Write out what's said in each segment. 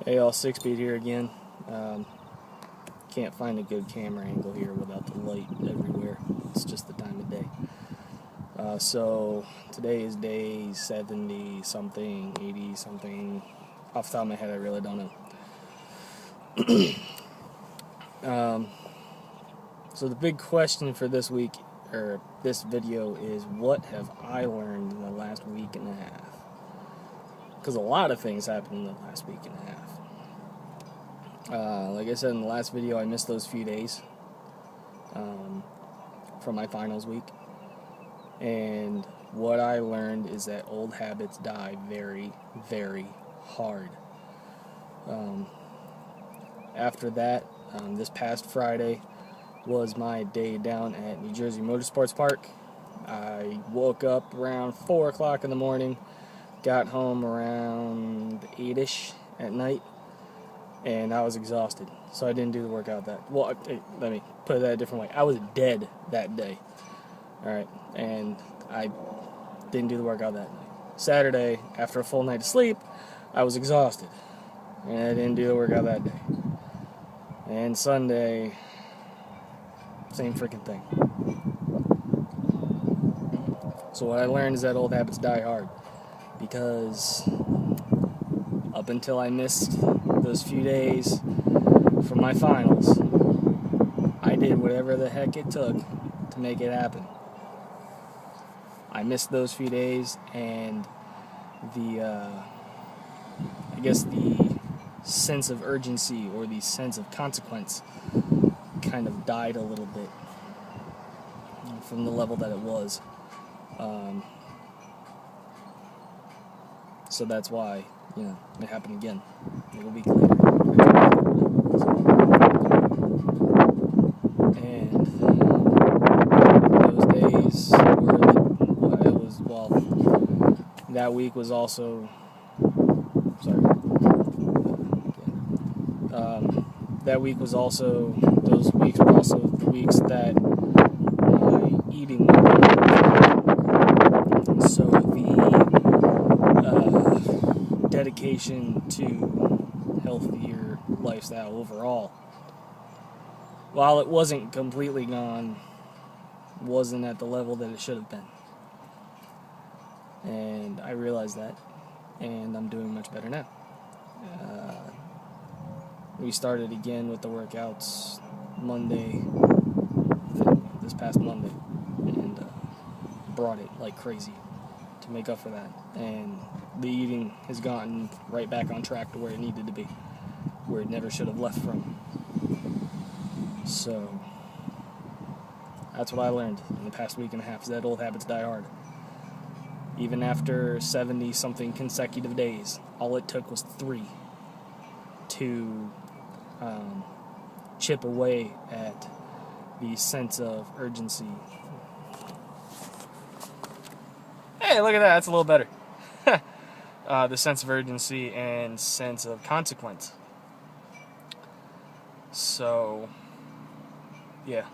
Hey all, 6-Beat here again. Can't find a good camera angle here without the light everywhere. It's just the time of day. So today is day 70 something, 80 something. Off the top of my head, I really don't know. So the big question for this week, or this video, is what have I learned in the last week and a half? Because a lot of things happened in the last week and a half. Like I said in the last video, I missed those few days from my finals week. And what I learned is that old habits die very, very hard. After that, this past Friday was my day down at New Jersey Motorsports Park. I woke up around 4 o'clock in the morning, got home around 8-ish at night, and I was exhausted, so I didn't do the workout let me put it that a different way. I was dead that day, alright, and I didn't do the workout that night. Saturday, after a full night of sleep, I was exhausted, and I didn't do the workout that day. And Sunday, same freaking thing. So what I learned is that old habits die hard, because up until I missed those few days from my finals, I did whatever the heck it took to make it happen. I missed those few days, and the sense of urgency or the sense of consequence kind of died a little bit from the level that it was. So that's why, it happened again, like a week later. And those days that week was also, that week was also, those weeks were also the weeks that my eating went down. So the dedication to healthier lifestyle overall, while it wasn't completely gone, wasn't at the level that it should have been. And I realized that, and I'm doing much better now. We started again with the workouts this past Monday, and brought it like crazy to make up for that. And the eating has gotten right back on track to where it needed to be, where it never should have left from. So that's what I learned in the past week and a half, is that old habits die hard. Even after 70-something consecutive days, all it took was 3 to chip away at the sense of urgency. Hey, look at that, that's a little better. The sense of urgency and sense of consequence. So, yeah,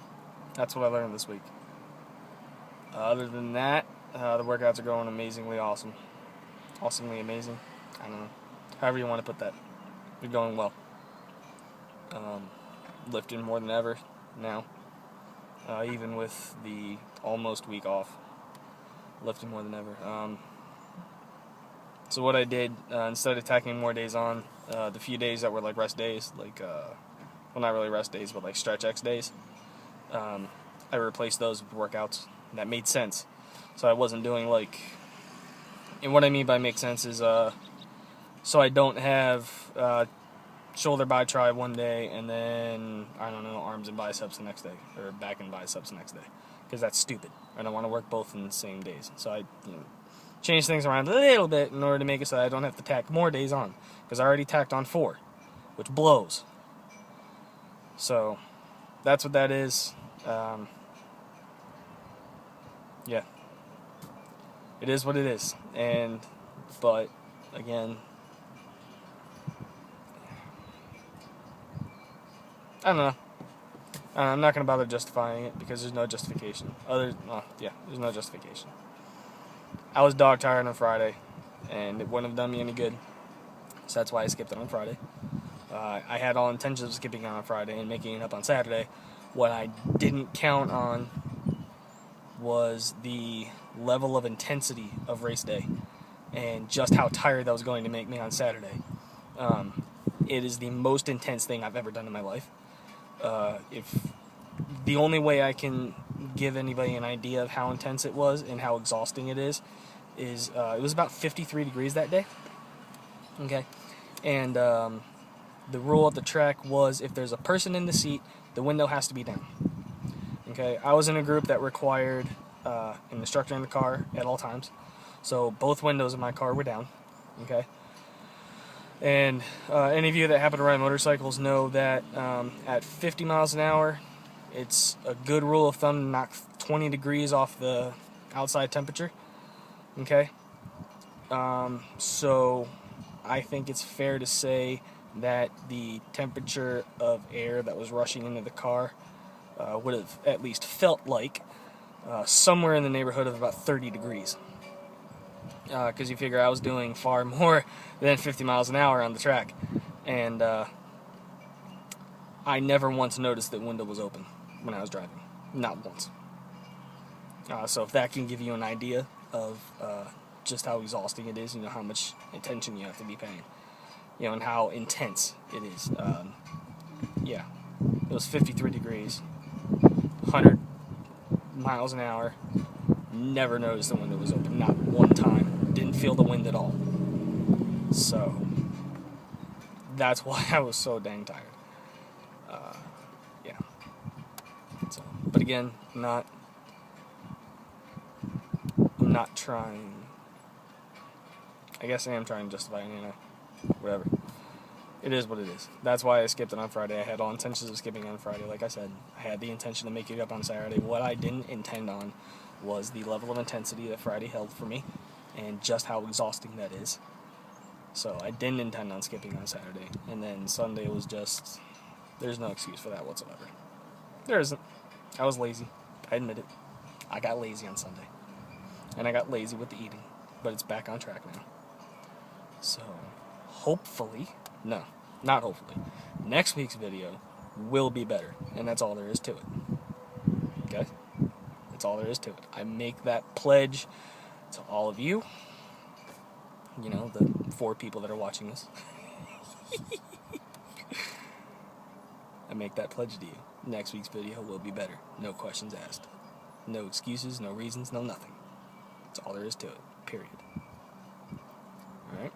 that's what I learned this week. Other than that, the workouts are going amazingly awesome. Awesomely amazing. I don't know. However you want to put that. They're going well. Lifting more than ever now. Even with the almost week off. Lifting more than ever. So what I did, instead of tacking more days on, the few days that were like rest days, well, not really rest days, but like stretch X days, I replaced those with workouts that made sense. So I wasn't doing and what I mean by make sense is, so I don't have shoulder by tri one day and then, I don't know, arms and biceps the next day, or back and biceps the next day, because that's stupid. I don't want to work both in the same days. So I change things around a little bit in order to make it so I don't have to tack more days on, because I already tacked on 4, which blows. So that's what that is. Yeah. It is what it is. But again, I don't know. I'm not going to bother justifying it, because there's no justification. There's no justification. I was dog tired on Friday, and it wouldn't have done me any good. So that's why I skipped it on Friday. I had all intentions of skipping it on Friday and making it up on Saturday. What I didn't count on was the level of intensity of race day and just how tired that was going to make me on Saturday. It is the most intense thing I've ever done in my life. If the only way I can give anybody an idea of how intense it was and how exhausting it is it was about 53 degrees that day. Okay, and the rule at the track was if there's a person in the seat, the window has to be down. Okay, I was in a group that required an instructor in the car at all times, so both windows of my car were down. Okay, and any of you that happen to ride motorcycles know that at 50 miles an hour, it's a good rule of thumb to knock 20 degrees off the outside temperature. Okay, so I think it's fair to say that the temperature of air that was rushing into the car would have at least felt like somewhere in the neighborhood of about 30 degrees. Because you figure I was doing far more than 50 miles an hour on the track. And I never once noticed that window was open when I was driving. Not once. So if that can give you an idea of just how exhausting it is, how much attention you have to be paying, and how intense it is. Yeah, it was 53 degrees, 100 miles an hour. Never noticed the window was open, not one time. Didn't feel the wind at all. So that's why I was so dang tired. Yeah. So, but again, I'm not trying. I guess I am trying to justify it, whatever. It is what it is. That's why I skipped it on Friday. I had all intentions of skipping on Friday. Like I said, I had the intention to make it up on Saturday. What I didn't intend on was the level of intensity that Friday held for me and just how exhausting that is. So I didn't intend on skipping on Saturday. And then Sunday was just, there's no excuse for that whatsoever. There isn't. I was lazy. I admit it. I got lazy on Sunday. And I got lazy with the eating. But it's back on track now. So, hopefully, no, not hopefully, next week's video will be better. And that's all there is to it. Okay? That's all there is to it. I make that pledge to all of you. The 4 people that are watching this. I make that pledge to you. Next week's video will be better. No questions asked. No excuses, no reasons, no nothing. That's all there is to it. Period. Alright?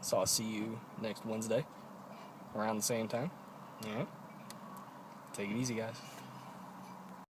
So I'll see you next Wednesday around the same time. Alright? Take it easy, guys.